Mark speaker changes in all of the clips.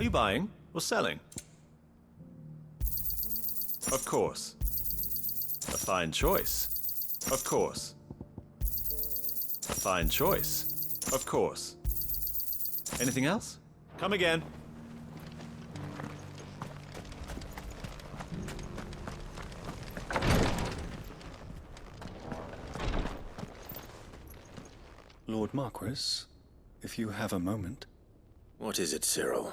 Speaker 1: Are you buying or selling? Of course. A fine choice. Of course. A fine choice. Of course. Anything else? Come again.
Speaker 2: Lord Marquis, if you have a moment.
Speaker 3: What is it, Cyril?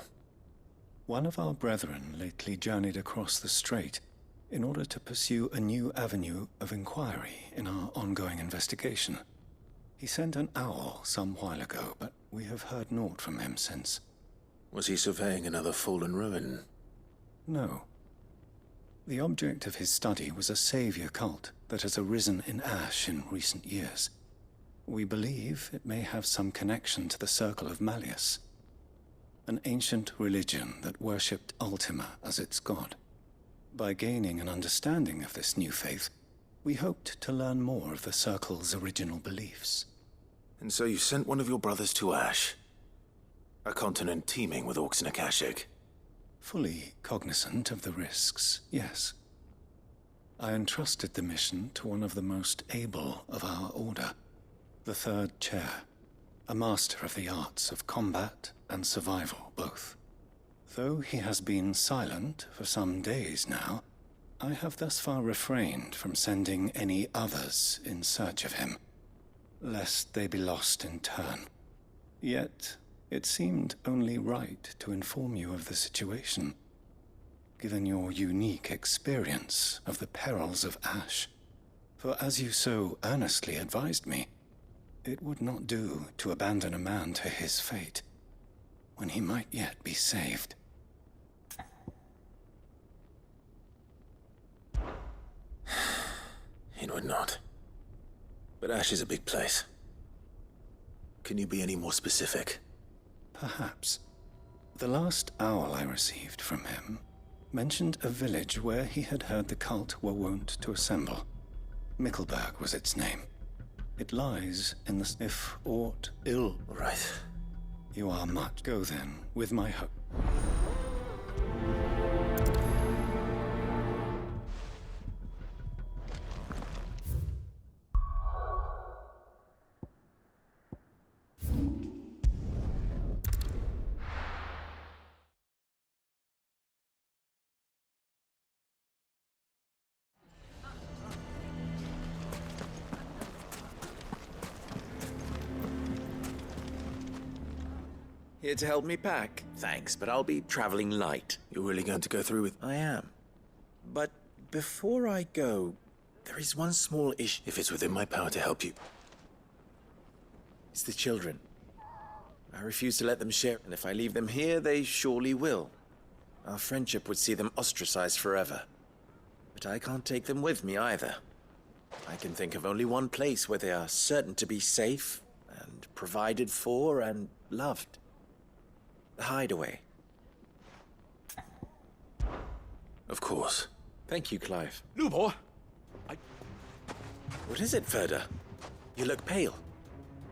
Speaker 2: One of our brethren lately journeyed across the strait in order to pursue a new avenue of inquiry in our ongoing investigation. He sent an owl some while ago, but we have heard naught from him since.
Speaker 3: Was he surveying another fallen ruin?
Speaker 2: No. The object of his study was a savior cult that has arisen in Ash in recent years. We believe it may have some connection to the Circle of Malleus, an ancient religion that worshipped Ultima as its god. By gaining an understanding of this new faith, we hoped to learn more of the Circle's original beliefs.
Speaker 3: And so you sent one of your brothers to Ash? A continent teeming with orcs and Akashic?
Speaker 2: Fully cognizant of the risks, yes. I entrusted the mission to one of the most able of our order, the Third Chair, a master of the arts of combat and survival both. Though he has been silent for some days now, I have thus far refrained from sending any others in search of him, lest they be lost in turn. Yet, it seemed only right to inform you of the situation, given your unique experience of the perils of Ash. For as you so earnestly advised me, it would not do to abandon a man to his fate, when he might yet be saved.
Speaker 3: It would not. But Ash is a big place. Can you be any more specific?
Speaker 2: Perhaps. The last owl I received from him mentioned a village where he had heard the cult were wont to assemble. Mickleburg was its name. It lies in the... if aught ill...
Speaker 3: Right.
Speaker 2: You are much. Go then, with my hope.
Speaker 4: Here to help me pack? Thanks, but I'll be traveling light.
Speaker 3: You're really going to go through with...
Speaker 4: I am. But before I go, there is one small issue.
Speaker 3: If it's within my power to help you.
Speaker 4: It's the children. I refuse to let them share, and if I leave them here, they surely will. Our friendship would see them ostracized forever. But I can't take them with me either. I can think of only one place where they are certain to be safe, and provided for, and loved. The hideaway.
Speaker 3: Of course.
Speaker 4: Thank you, Clive.
Speaker 5: Lubor!
Speaker 4: What is it, Ferda? You look pale.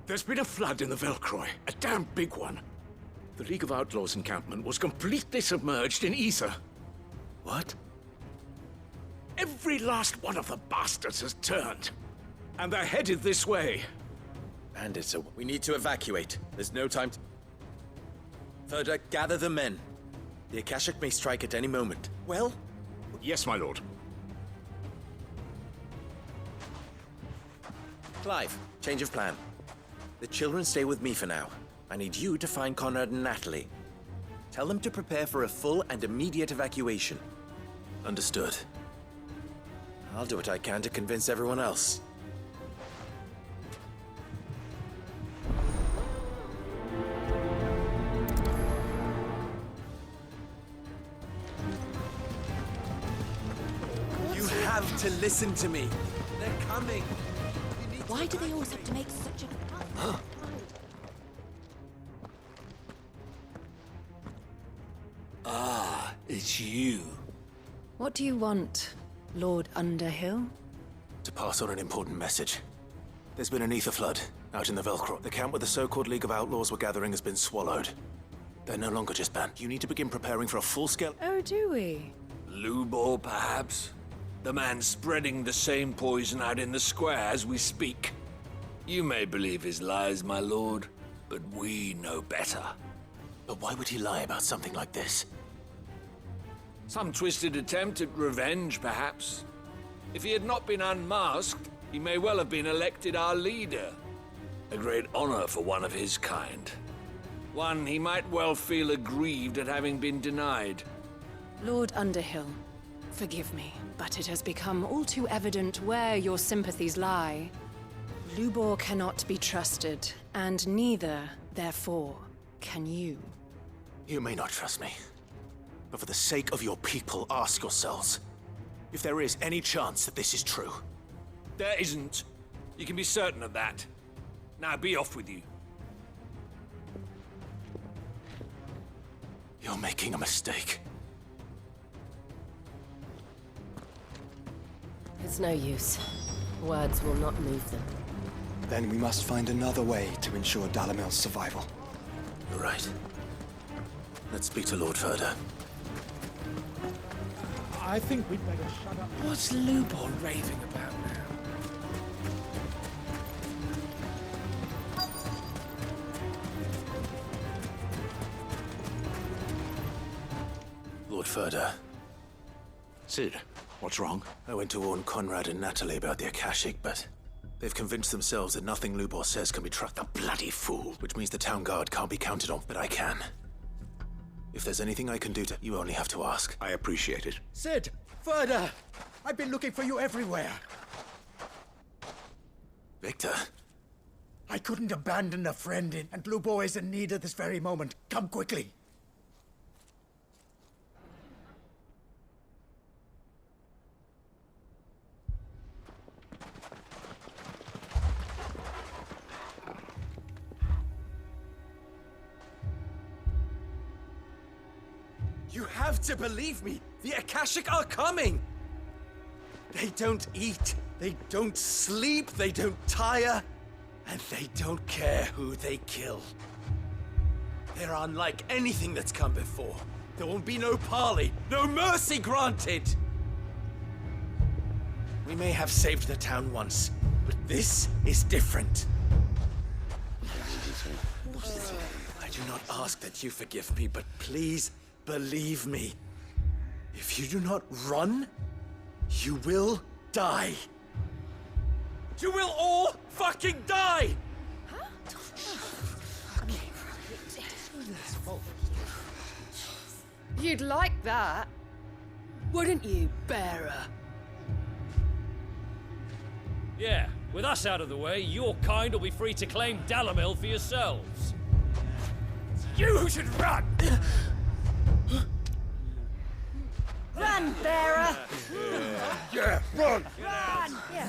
Speaker 5: There's been a flood in the Velcroy, a damn big one. The League of Outlaws encampment was completely submerged in ether.
Speaker 4: What?
Speaker 5: Every last one of the bastards has turned. And they're headed this way.
Speaker 4: Bandits, we need to evacuate. There's no time to... Ferda, gather the men. The Akashic may strike at any moment. Well?
Speaker 5: Yes, my lord.
Speaker 4: Clive, change of plan. The children stay with me for now. I need you to find Conrad and Natalie. Tell them to prepare for a full and immediate evacuation.
Speaker 3: Understood.
Speaker 4: I'll do what I can to convince everyone else. You have to listen to me. They're coming.
Speaker 6: Why do they always have to make such a...
Speaker 3: Ah, it's you.
Speaker 6: What do you want, Lord Underhill?
Speaker 3: To pass on an important message. There's been an ether flood out in the Velcro. The camp where the so-called League of Outlaws were gathering has been swallowed. They're no longer just banned. You need to begin preparing for a full-scale...
Speaker 6: Oh, do we?
Speaker 5: Lubor, perhaps? The man spreading the same poison out in the square as we speak. You may believe his lies, my lord, but we know better.
Speaker 3: But why would he lie about something like this?
Speaker 5: Some twisted attempt at revenge, perhaps. If he had not been unmasked, he may well have been elected our leader. A great honor for one of his kind. One he might well feel aggrieved at having been denied.
Speaker 6: Lord Underhill, forgive me, but it has become all too evident where your sympathies lie. Lubor cannot be trusted, and neither, therefore, can you.
Speaker 3: You may not trust me. But for the sake of your people, ask yourselves if there is any chance that this is true.
Speaker 5: There isn't. You can be certain of that. Now be off with you.
Speaker 3: You're making a mistake.
Speaker 7: It's no use. Words will not move them.
Speaker 8: Then we must find another way to ensure Dalamel's survival.
Speaker 3: You're right. Let's speak to Lord Furder.
Speaker 9: I think we'd better shut up.
Speaker 5: What's Lubor raving about now?
Speaker 3: Lord Furder,
Speaker 5: Sid, what's wrong?
Speaker 3: I went to warn Conrad and Natalie about the Akashic, but they've convinced themselves that nothing Lubor says can be trusted.
Speaker 5: A bloody fool.
Speaker 3: Which means the town guard can't be counted on, but I can. If there's anything I can do to... You only have to ask.
Speaker 5: I appreciate it.
Speaker 9: Sid! Further! I've been looking for you everywhere.
Speaker 3: Victor?
Speaker 9: I couldn't abandon a friend and Lubor is in need at this very moment. Come quickly.
Speaker 4: You have to believe me! The Akashic are coming! They don't eat, they don't sleep, they don't tire, and they don't care who they kill. They're unlike anything that's come before. There won't be no parley, no mercy granted! We may have saved the town once, but this is different. I do not ask that you forgive me, but please, believe me, if you do not run, you will die. You will all fucking die!
Speaker 6: You'd like that, wouldn't you, bearer?
Speaker 10: Yeah, with us out of the way, your kind will be free to claim Dalamel for yourselves.
Speaker 5: You should run!
Speaker 6: Run, bearer!
Speaker 9: Yeah, run!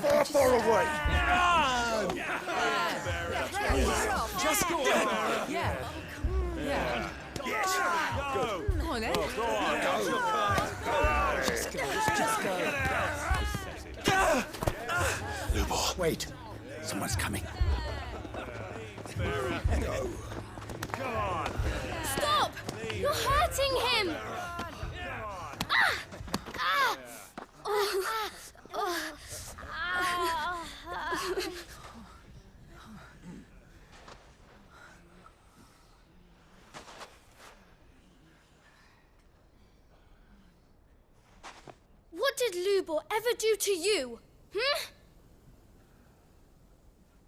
Speaker 9: Far, far away!
Speaker 6: Just go on. Yeah. Yeah.
Speaker 9: Yes! Go!
Speaker 6: Come on, then. Just go.
Speaker 3: Lubor.
Speaker 9: Wait. Someone's coming.
Speaker 11: Stop! You're hurting him! What did Lubor ever do to you?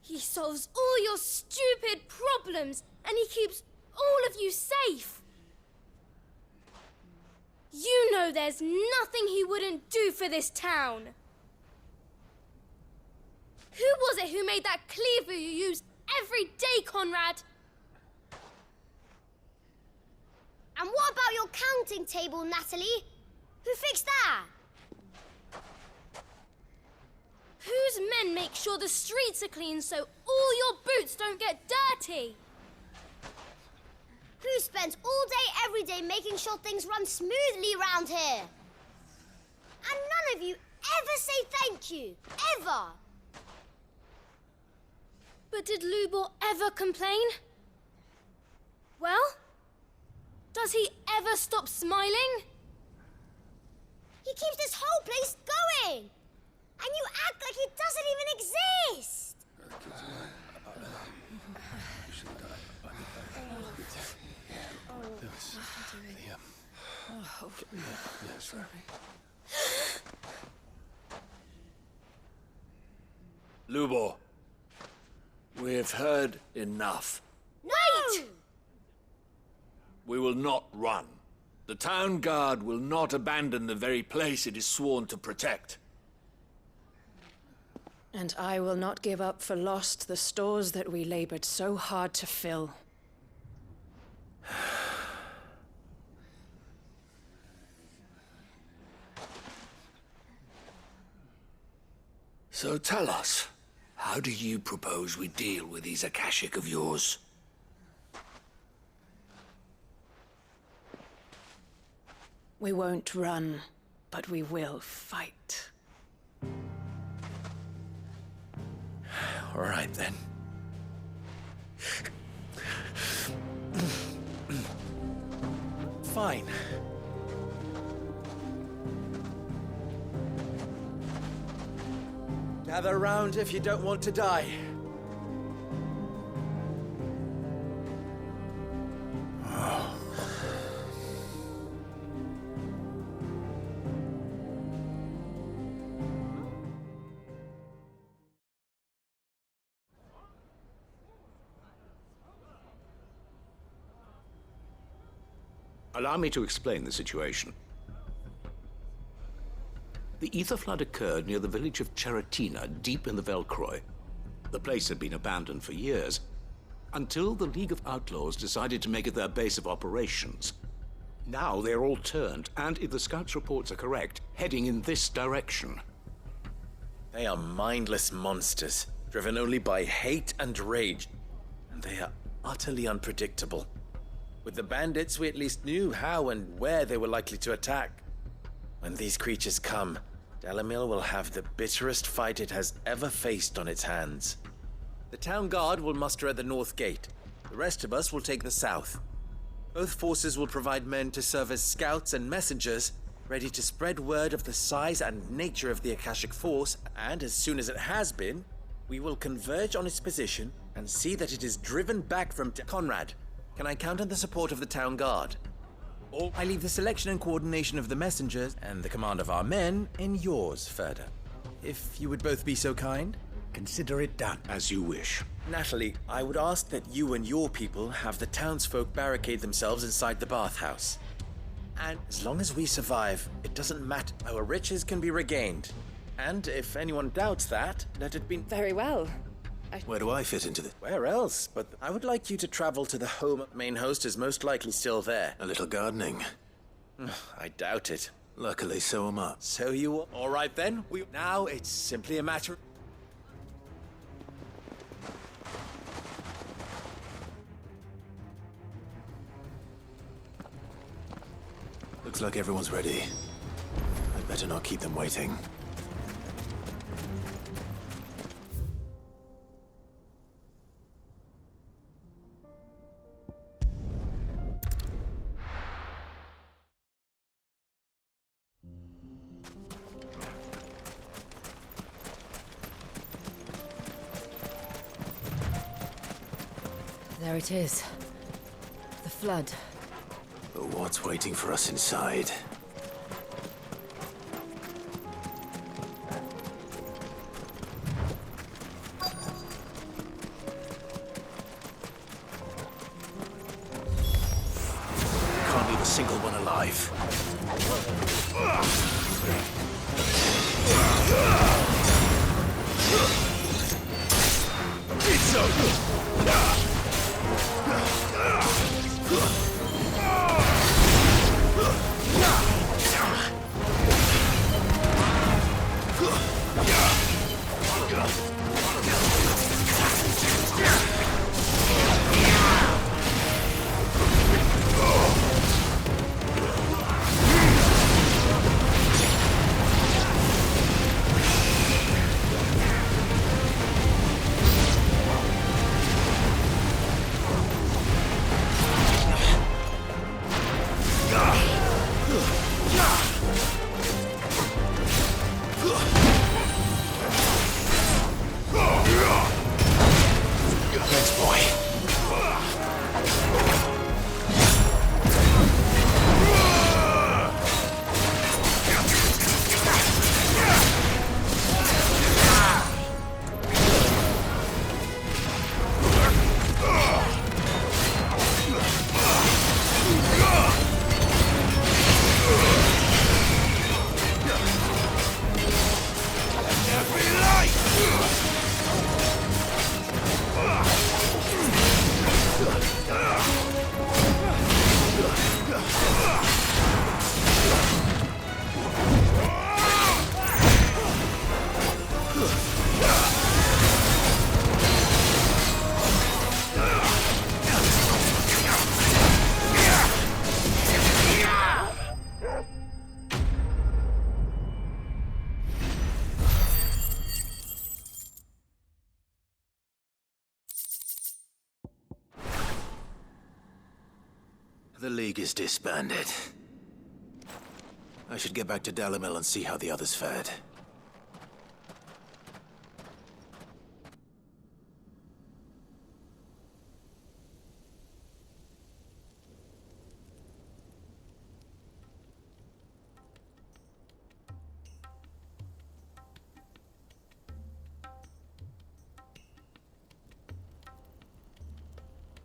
Speaker 11: He solves all your stupid problems and he keeps all of you safe. You know there's nothing he wouldn't do for this town. Who was it who made that cleaver you use every day, Conrad?
Speaker 12: And what about your counting table, Natalie? Who fixed that?
Speaker 11: Whose men make sure the streets are clean so all your boots don't get dirty?
Speaker 12: Who spends all day, every day making sure things run smoothly around here? And none of you ever say thank you. Ever.
Speaker 11: But did Lubor ever complain? Well, Does he ever stop smiling?
Speaker 12: He keeps this whole place going! And you act like it doesn't even exist!
Speaker 5: Lubor, we have heard enough.
Speaker 11: Wait!
Speaker 5: We will not run. The town guard will not abandon the very place it is sworn to protect.
Speaker 6: And I will not give up for lost the stores that we labored so hard to fill.
Speaker 5: So tell us, how do you propose we deal with these Akashic of yours?
Speaker 6: We won't run, but we will fight.
Speaker 4: All right, then. Fine. Gather round if you don't want to die.
Speaker 13: Allow me to explain the situation. The ether flood occurred near the village of Cheratina, deep in the Velcroy. The place had been abandoned for years, until the League of Outlaws decided to make it their base of operations. Now they're all turned, and if the scouts' reports are correct, heading in this direction.
Speaker 4: They are mindless monsters, driven only by hate and rage. And they are utterly unpredictable. With the bandits, we at least knew how and where they were likely to attack. When these creatures come, Dalamil will have the bitterest fight it has ever faced on its hands. The town guard will muster at the north gate. The rest of us will take the south. Both forces will provide men to serve as scouts and messengers, ready to spread word of the size and nature of the Akashic force, and as soon as it has been, we will converge on its position and see that it is driven back from Conrad. Can I count on the support of the town guard? Or I leave the selection and coordination of the messengers and the command of our men in yours, Ferda. If you would both be so kind.
Speaker 9: Consider it done.
Speaker 13: As you wish.
Speaker 4: Natalie, I would ask that you and your people have the townsfolk barricade themselves inside the bathhouse. And as long as we survive, it doesn't matter. Our riches can be regained. And if anyone doubts that, let it be...
Speaker 6: Very well.
Speaker 3: Where do I fit into this?
Speaker 4: Where else? But I would like you to travel to the home. Main host is most likely still there.
Speaker 3: A little gardening.
Speaker 4: I doubt it.
Speaker 3: Luckily, so am I.
Speaker 4: So you are. All right then. Now it's simply a matter.
Speaker 3: Looks like everyone's ready. I'd better not keep them waiting.
Speaker 7: There it is. The flood.
Speaker 3: But what's waiting for us inside? Can't leave a single one alive. It's over! The League is disbanded. I should get back to Dalimil and see how the others fared.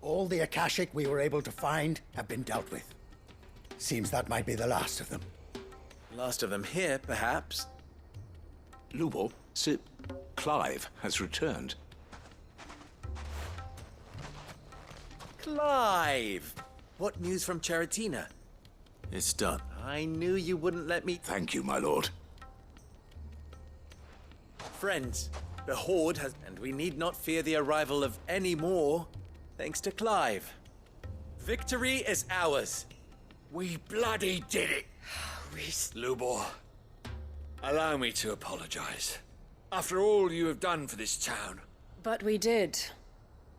Speaker 9: All the Akashic we were able to find have been dealt with. Seems that might be the last of them.
Speaker 4: Last of them here, perhaps.
Speaker 13: Lubor, Clive has returned.
Speaker 4: Clive! What news from Charatina?
Speaker 3: It's done.
Speaker 4: I knew you wouldn't let me...
Speaker 13: Thank you, my lord.
Speaker 4: Friends, the Horde has... And we need not fear the arrival of any more, thanks to Clive. Victory is ours.
Speaker 5: We bloody did it! Lubor, allow me to apologize. After all you have done for this town.
Speaker 6: But we did.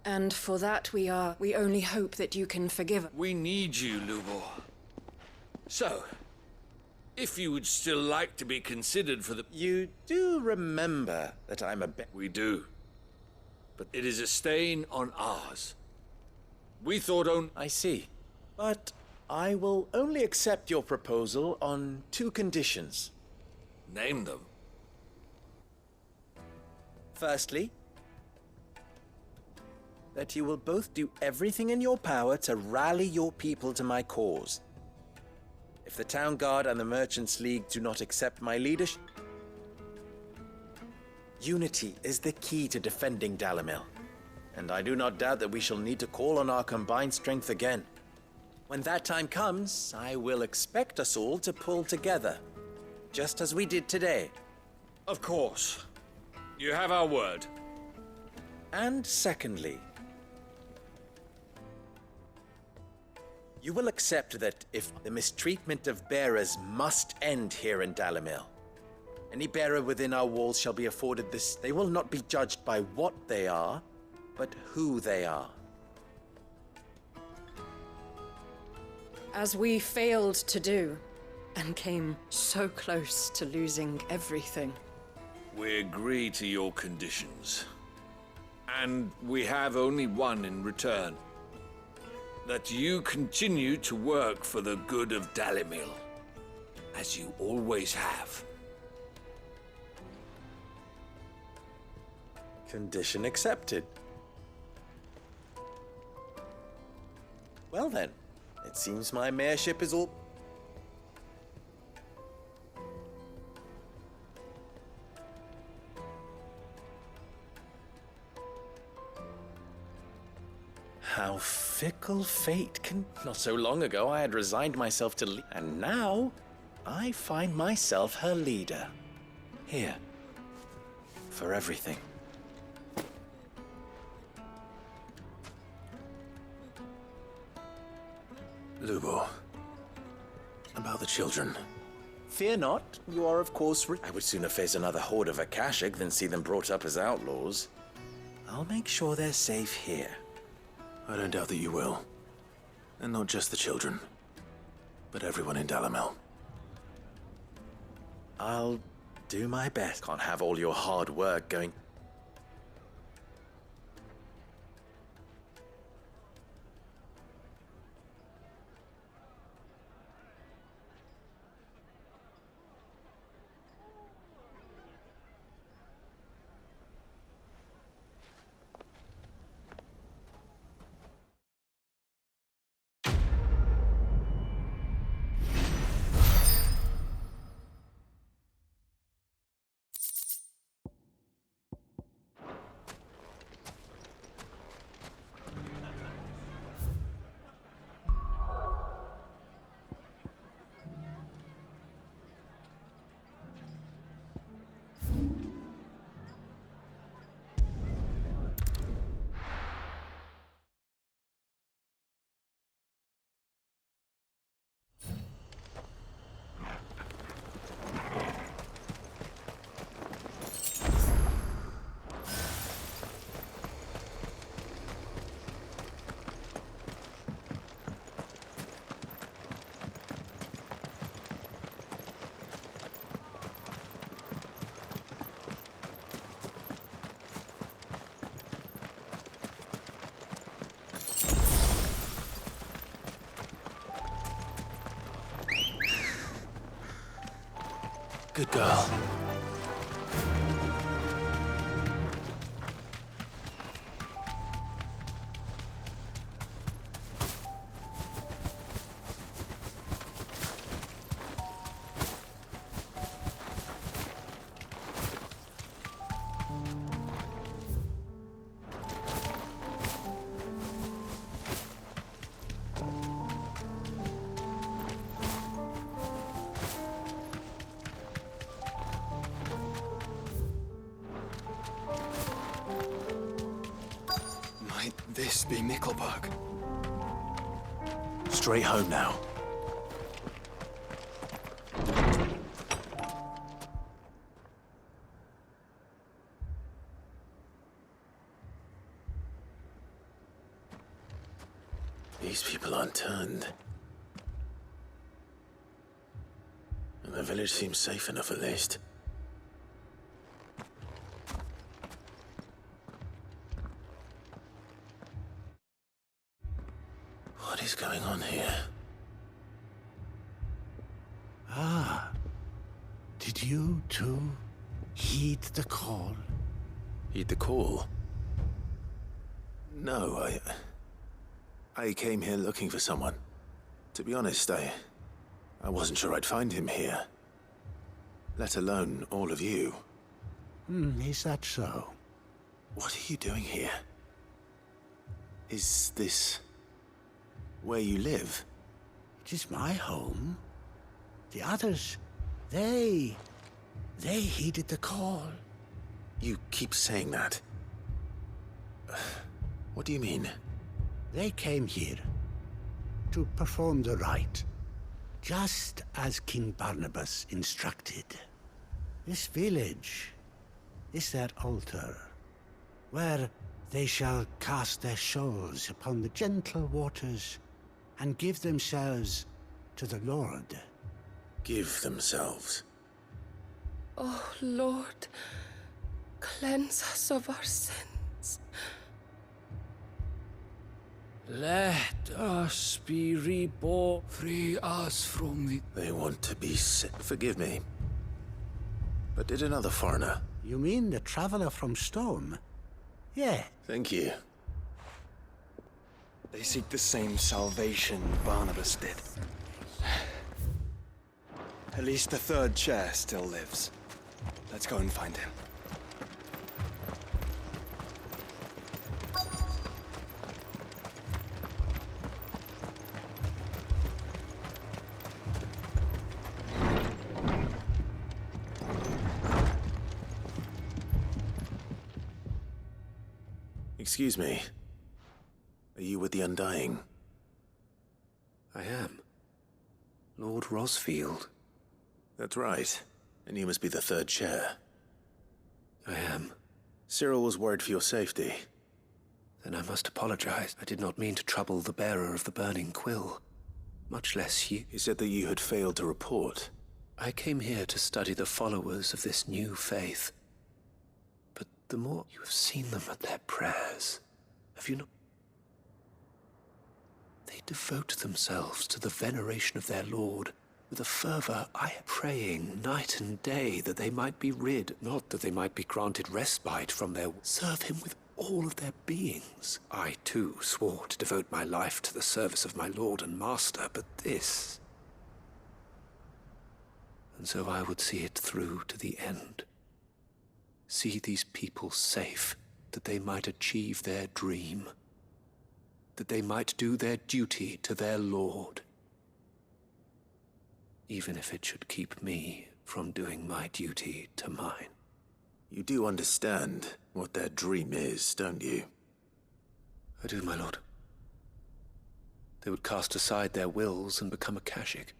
Speaker 6: And for that we only hope that you can forgive us.
Speaker 5: We need you, Lubor. So, if you would still like to be considered for the...
Speaker 4: You do remember that I'm a...
Speaker 5: We do. But it is a stain on ours. We thought only...
Speaker 4: I see. But I will only accept your proposal on 2 conditions.
Speaker 5: Name them.
Speaker 4: Firstly, that you will both do everything in your power to rally your people to my cause. If the Town Guard and the Merchants League do not accept my leadership, unity is the key to defending Dalimil. And I do not doubt that we shall need to call on our combined strength again. When that time comes, I will expect us all to pull together, just as we did today.
Speaker 5: Of course. You have our word.
Speaker 4: And secondly, you will accept that if the mistreatment of bearers must end here in Dalimil, any bearer within our walls shall be afforded this. They will not be judged by what they are, but who they are.
Speaker 6: As we failed to do, and came so close to losing everything.
Speaker 5: We agree to your conditions. And we have only one in return. That you continue to work for the good of Dalimil, as you always have.
Speaker 4: Condition accepted. Well then, it seems my mayorship is all... How fickle fate can... Not so long ago, I had resigned myself to and now, I find myself her leader. Here. For everything.
Speaker 3: Lubor, about the children.
Speaker 4: Fear not, you are of course... I would sooner face another horde of Akashic than see them brought up as outlaws. I'll make sure they're safe here.
Speaker 3: I don't doubt that you will. And not just the children, but everyone in Dalimil.
Speaker 4: I'll do my best. Can't have all your hard work going...
Speaker 3: Good girl.
Speaker 8: Might this be Nickelberg?
Speaker 3: Straight home now. These people aren't turned. And the village seems safe enough at least. What is going on here?
Speaker 14: Ah. Did you too heed the call?
Speaker 3: Heed the call? No, I came here looking for someone. To be honest, I wasn't sure I'd find him here. Let alone all of you.
Speaker 14: Is that so?
Speaker 3: What are you doing here? Is this where you live?
Speaker 14: It is my home. The others, they heeded the call.
Speaker 3: You keep saying that. What do you mean?
Speaker 14: They came here to perform the rite, just as King Barnabas instructed. This village is their altar, where they shall cast their souls upon the gentle waters and give themselves to the Lord.
Speaker 3: Give themselves?
Speaker 15: Oh, Lord, cleanse us of our sins.
Speaker 5: Let us be reborn. Free us from the...
Speaker 3: They want to be set. Forgive me. But did another foreigner?
Speaker 14: You mean the traveler from Storm? Yeah.
Speaker 3: Thank you.
Speaker 8: They seek the same salvation Barnabas did. At least the third chair still lives. Let's go and find him.
Speaker 3: Excuse me. Are you with the Undying?
Speaker 16: I am. Lord Rosfield.
Speaker 3: That's right. And you must be the third chair.
Speaker 16: I am.
Speaker 3: Cyril was worried for your safety.
Speaker 16: Then I must apologize. I did not mean to trouble the bearer of the burning quill. Much less you.
Speaker 3: He said that you had failed to report.
Speaker 16: I came here to study the followers of this new faith. But the more you have seen them at their prayers, have you not? They devote themselves to the veneration of their Lord with a fervor I am praying night and day that they might be rid, not that they might be granted respite from their... Serve him with all of their beings. I, too, swore to devote my life to the service of my Lord and Master, but this... And so I would see it through to the end. See these people safe, that they might achieve their dream. That they might do their duty to their Lord. Even if it should keep me from doing my duty to mine.
Speaker 3: You do understand what their dream is, don't you?
Speaker 16: I do, my lord. They would cast aside their wills and become Akashic.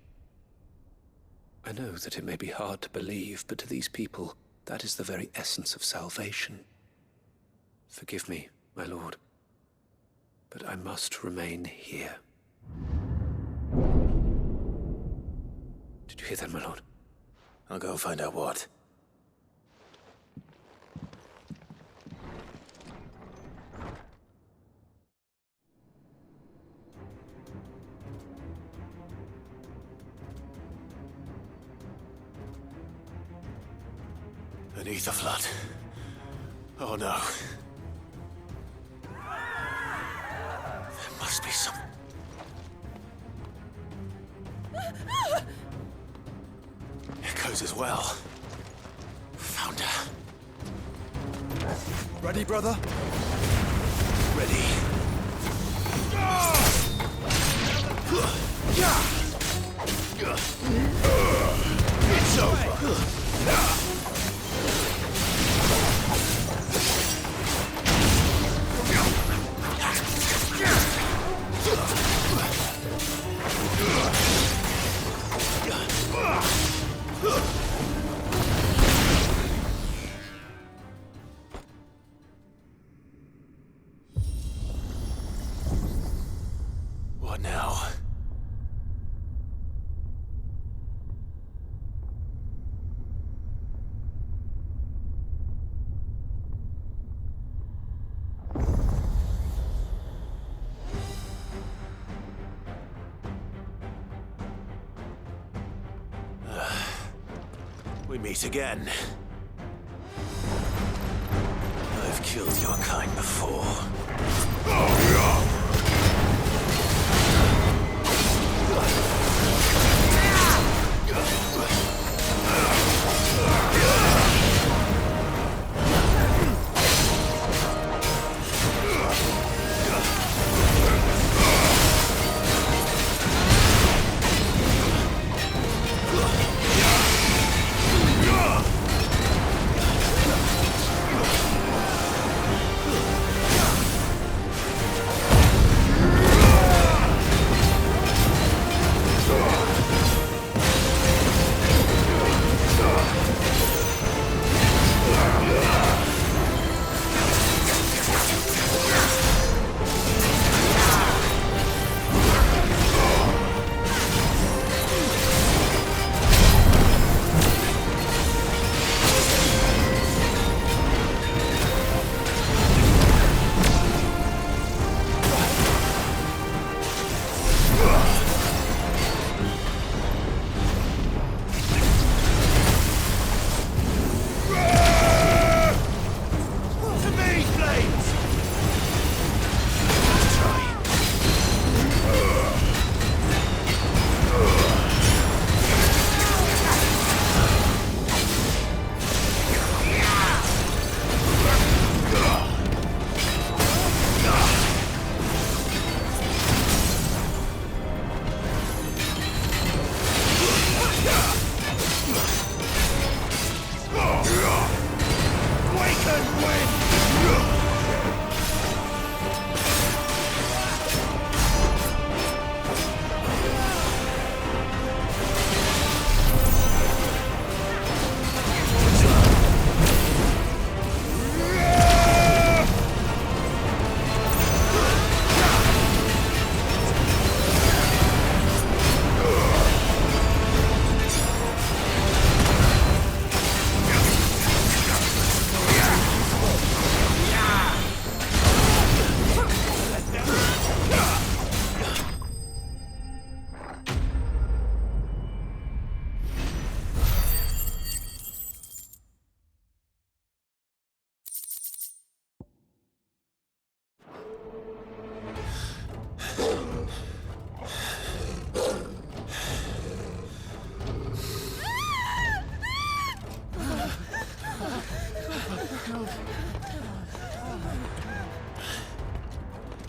Speaker 16: I know that it may be hard to believe, but to these people, that is the very essence of salvation. Forgive me, my lord, but I must remain here. Did you hear that, my lord?
Speaker 3: I'll go and find out what. Beneath the flood. Oh no. There must be some... Echoes as well. Found her.
Speaker 8: Ready, brother?
Speaker 3: Ready. It's over. What now? We meet again. I've killed your kind before.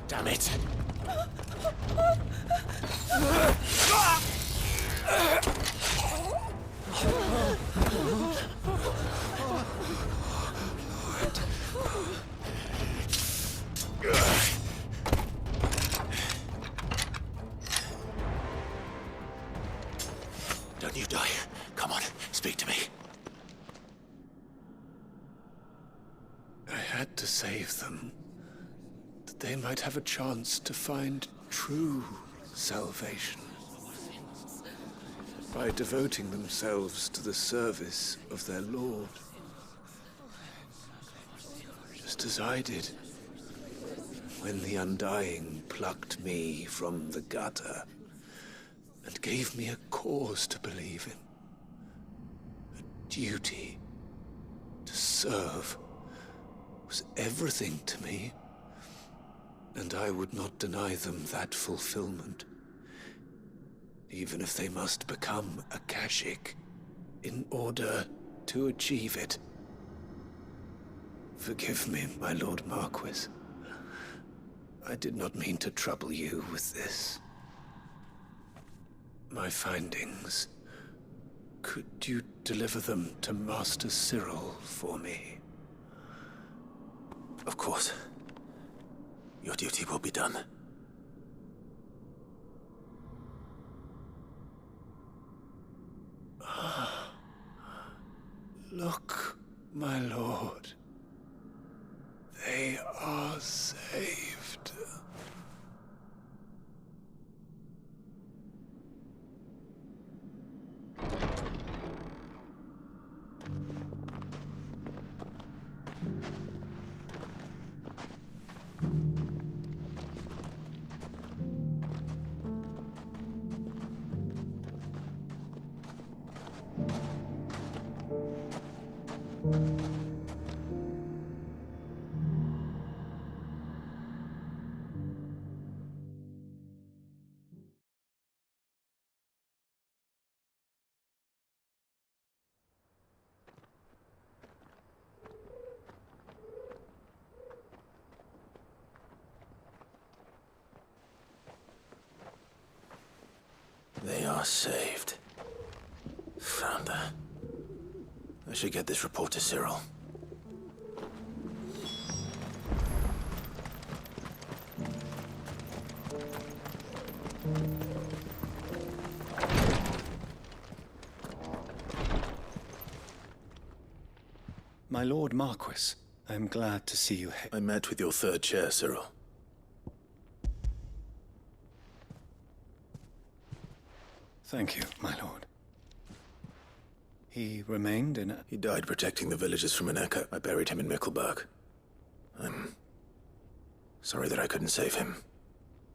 Speaker 3: Damn it! Don't you die. Come on, speak to me.
Speaker 16: I had to save them, that they might have a chance to find true salvation by devoting themselves to the service of their Lord, just as I did when the Undying plucked me from the gutter and gave me a cause to believe in, a duty to
Speaker 13: serve was everything to me, and I would not deny them that fulfillment, even if they must become a Kashik in order to achieve it. Forgive me, my Lord Marquis. I did not mean to trouble you with this. My findings. Could you deliver them to Master Cyril for me?
Speaker 3: Of course. Your duty will be done.
Speaker 13: Look, my lord. They are saved.
Speaker 3: They are saved. Founder. I should get this report to Cyril.
Speaker 2: My Lord Marquis, I am glad to see you here.
Speaker 3: I met with your third chair, Cyril.
Speaker 2: Thank you, my lord. He remained in...
Speaker 3: He died protecting the villagers from an echo. I buried him in Mickelberg. I'm sorry that I couldn't save him.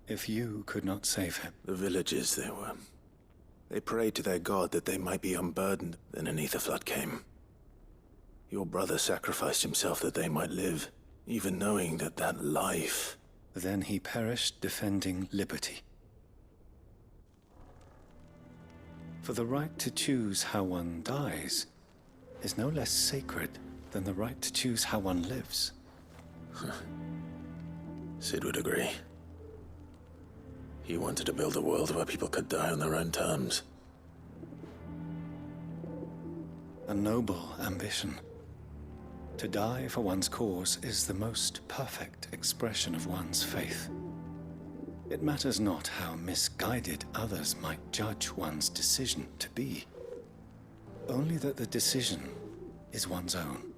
Speaker 2: If you could not save him...
Speaker 3: The villagers, they prayed to their god that they might be unburdened. Then an ether flood came. Your brother sacrificed himself that they might live, even knowing that that life...
Speaker 2: Then he perished defending liberty. For the right to choose how one dies is no less sacred than the right to choose how one lives.
Speaker 3: Sid would agree. He wanted to build a world where people could die on their own terms.
Speaker 2: A noble ambition. To die for one's cause is the most perfect expression of one's faith. It matters not how misguided others might judge one's decision to be. Only that the decision is one's own.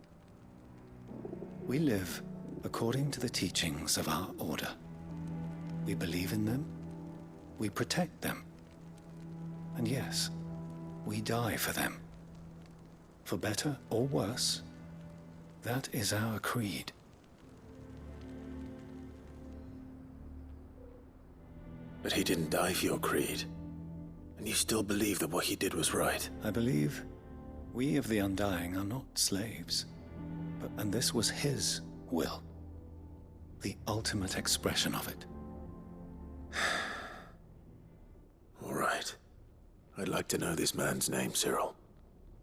Speaker 2: We live according to the teachings of our order. We believe in them, we protect them, and yes, we die for them. For better or worse, that is our creed.
Speaker 3: But he didn't die for your creed. And you still believe that what he did was right.
Speaker 2: I believe we of the Undying are not slaves. And this was his will. The ultimate expression of it.
Speaker 3: All right. I'd like to know this man's name, Cyril.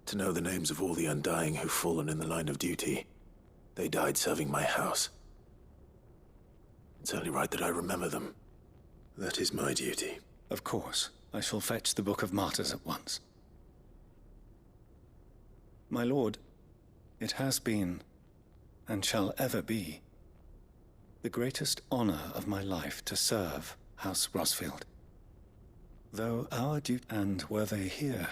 Speaker 3: To know the names of all the Undying who've fallen in the line of duty. They died serving my house. It's only right that I remember them. That is my duty.
Speaker 2: Of course. I shall fetch the Book of Martyrs at once. My lord, it has been, and shall ever be, the greatest honor of my life to serve House Rosfield. Though our duty, and were they here,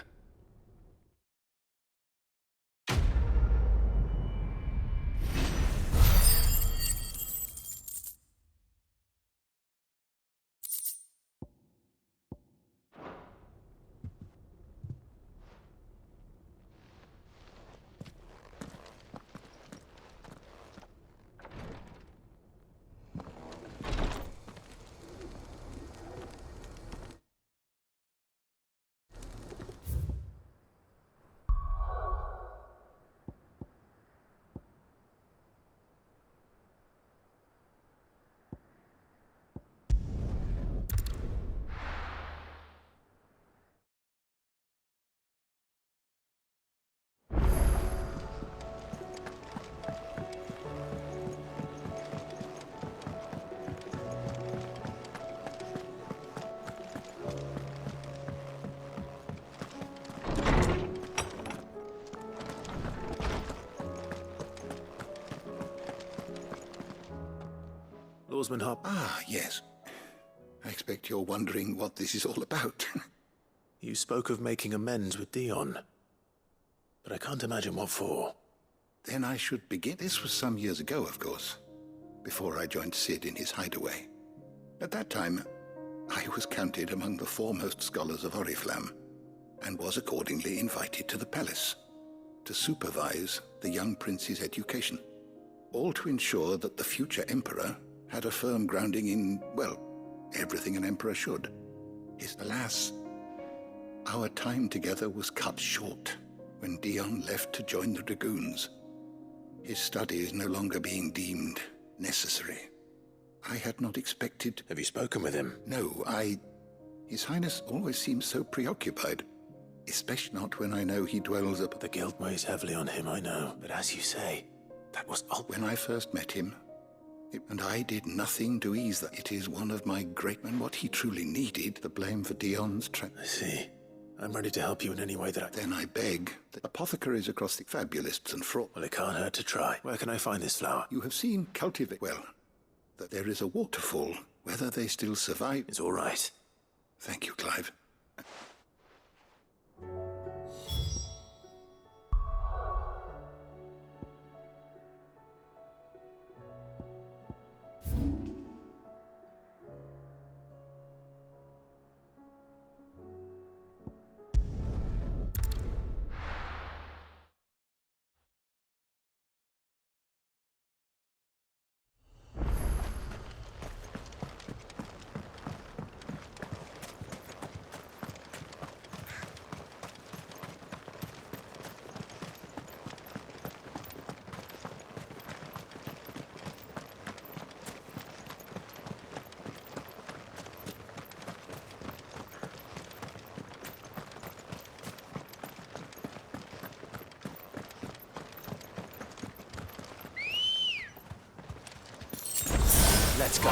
Speaker 3: Lawsman Hop.
Speaker 17: Ah, yes. I expect you're wondering what this is all about.
Speaker 3: You spoke of making amends with Dion, but I can't imagine what for.
Speaker 17: Then I should begin. This was some years ago, of course, before I joined Cid in his hideaway. At that time, I was counted among the foremost scholars of Oriflamme, and was accordingly invited to the palace to supervise the young prince's education, all to ensure that the future emperor had a firm grounding in, well, everything an emperor should. Alas, our time together was cut short when Dion left to join the dragoons, his studies no longer being deemed necessary. I had not expected...
Speaker 3: Have you spoken with him?
Speaker 17: No, His Highness always seems so preoccupied, especially not when I know he dwells upon...
Speaker 3: The guilt weighs heavily on him, I know, but as you say, that was all...
Speaker 17: When I first met him, and I did nothing to ease that. It is one of my great... And what he truly needed, the blame for Dion's
Speaker 3: I see. I'm ready to help you in any way that I...
Speaker 17: Then I beg that apothecaries across the fabulists and fraud...
Speaker 3: Well, it can't hurt to try. Where can I find this flower?
Speaker 17: You have seen cultivate... Well, that there is a waterfall. Whether they still survive...
Speaker 3: It's all right.
Speaker 17: Thank you, Clive.
Speaker 3: Let's go.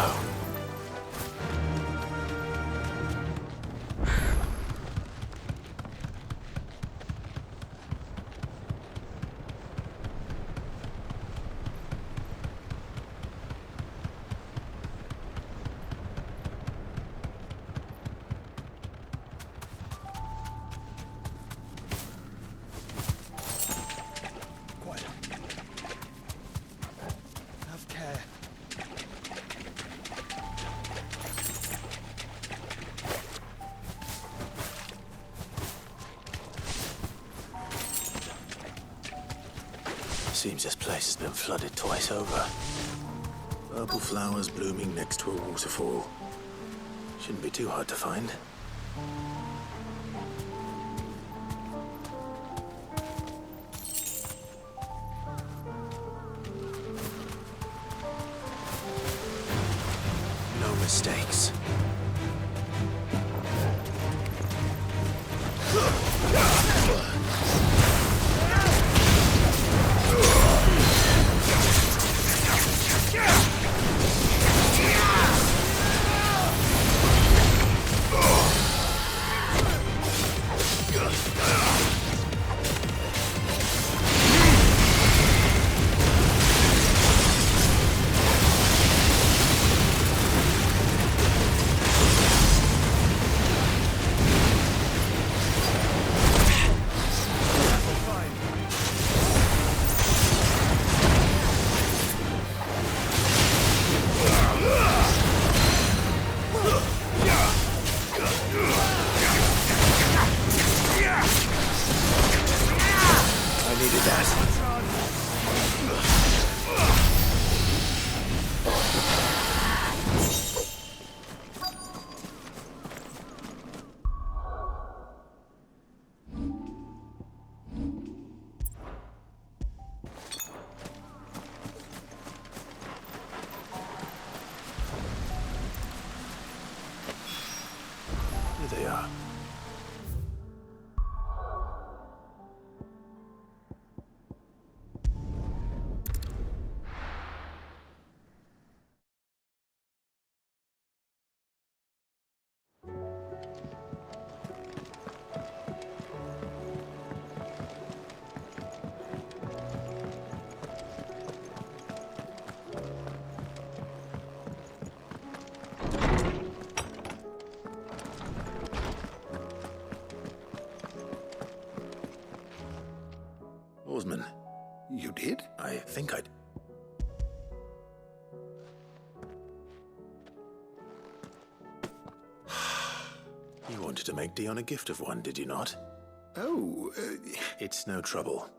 Speaker 9: Quiet. Have care.
Speaker 3: Seems this place has been flooded twice over. Purple flowers blooming next to a waterfall. Shouldn't be too hard to find. No mistakes. think I'd... You wanted to make Dion a gift of one, did you not?
Speaker 17: Oh,
Speaker 3: It's no trouble.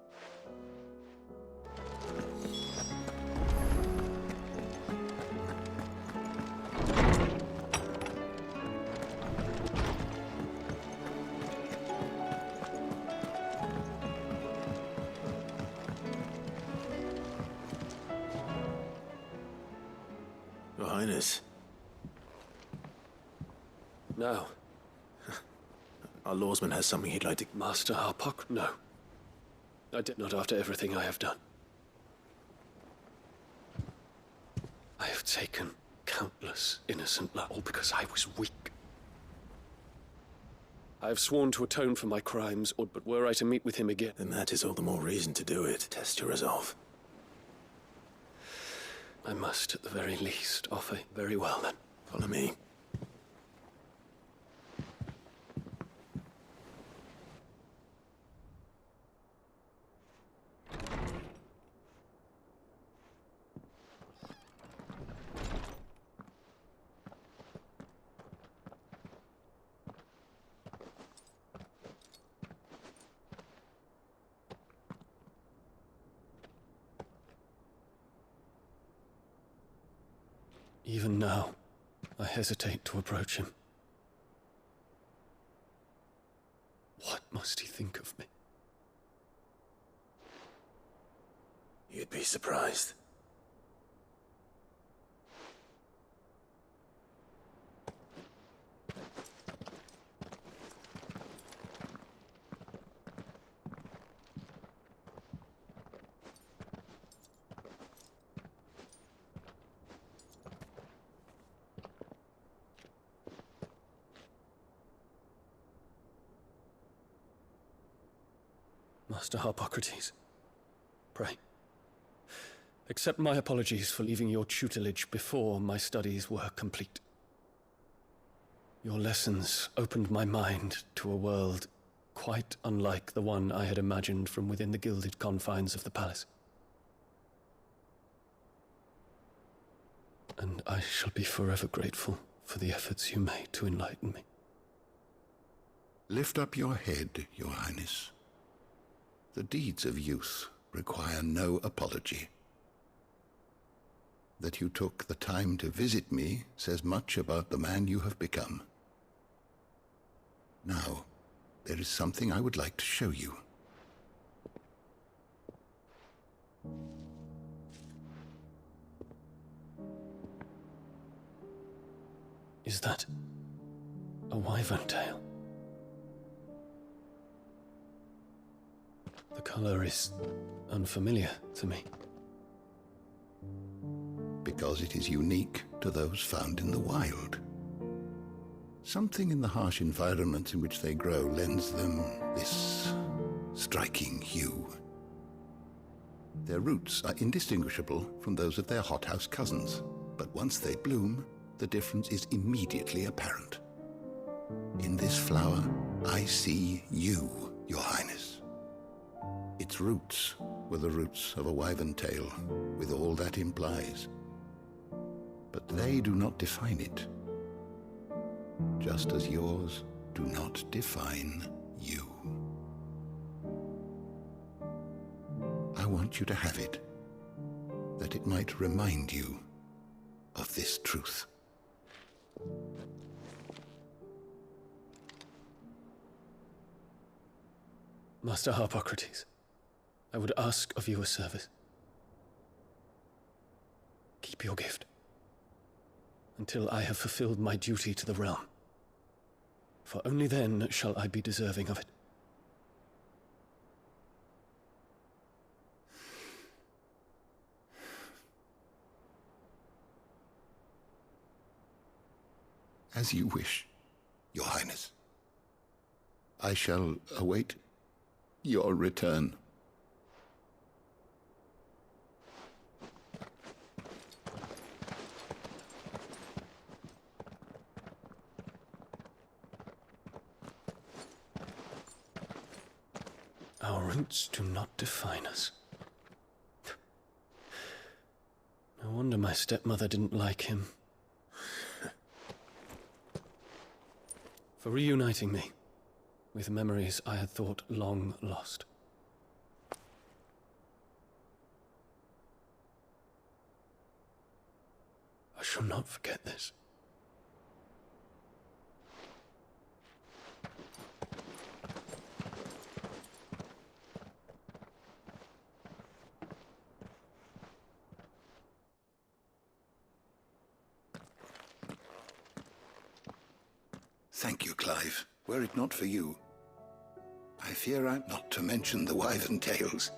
Speaker 3: Your Highness.
Speaker 16: No.
Speaker 3: Our lawsman has something he'd like to...
Speaker 16: Master Harpock? No. I did not after everything I have done. I have taken countless innocent lives, all because I was weak. I have sworn to atone for my crimes, but were I to meet with him again...
Speaker 3: Then that is all the more reason to do it. Test your resolve.
Speaker 16: I must, at the very least, offer... Very well, then.
Speaker 3: Follow me.
Speaker 16: Even now, I hesitate to approach him. What must he think of me?
Speaker 3: You'd be surprised.
Speaker 16: Master Harpocrates, pray, accept my apologies for leaving your tutelage before my studies were complete. Your lessons opened my mind to a world quite unlike the one I had imagined from within the gilded confines of the palace. And I shall be forever grateful for the efforts you made to enlighten me.
Speaker 17: Lift up your head, Your Highness. The deeds of youth require no apology. That you took the time to visit me says much about the man you have become. Now, there is something I would like to show you.
Speaker 16: Is that a wyvern tail? The color is unfamiliar to me.
Speaker 17: Because it is unique to those found in the wild. Something in the harsh environments in which they grow lends them this striking hue. Their roots are indistinguishable from those of their hothouse cousins, but once they bloom, the difference is immediately apparent. In this flower, I see you, Your Highness. Its roots were the roots of a wyvern tail, with all that implies. But they do not define it, just as yours do not define you. I want you to have it, that it might remind you of this truth.
Speaker 16: Master Harpocrates, I would ask of you a service. Keep your gift until I have fulfilled my duty to the realm, for only then shall I be deserving of it.
Speaker 17: As you wish, Your Highness. I shall await your return.
Speaker 16: Our roots do not define us.
Speaker 2: wonder my stepmother didn't like him. For reuniting me with memories I had thought long lost. I shall not forget this.
Speaker 17: Thank you, Clive. Were it not for you, I fear I'm not to mention the wyvern tales.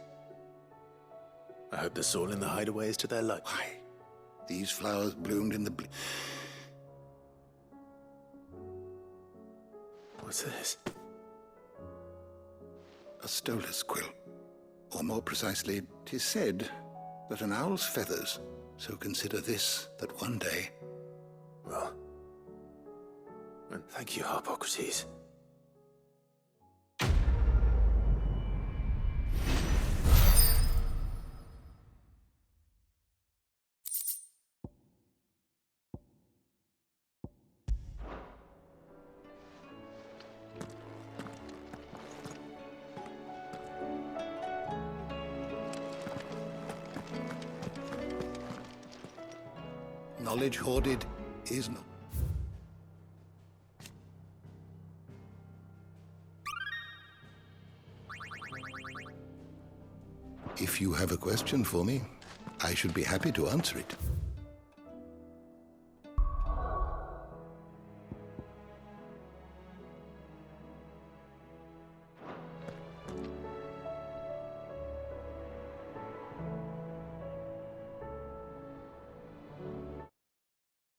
Speaker 3: I hope the soul in the hideaway is to their light.
Speaker 17: Why? These flowers bloomed in the
Speaker 3: What's this?
Speaker 17: A stolas quill. Or more precisely, 'tis said that an owl's feathers, so consider this, that one day...
Speaker 3: Well... And thank you, Harpocrates.
Speaker 17: Knowledge hoarded is not. If you have a question for me, I should be happy to answer it.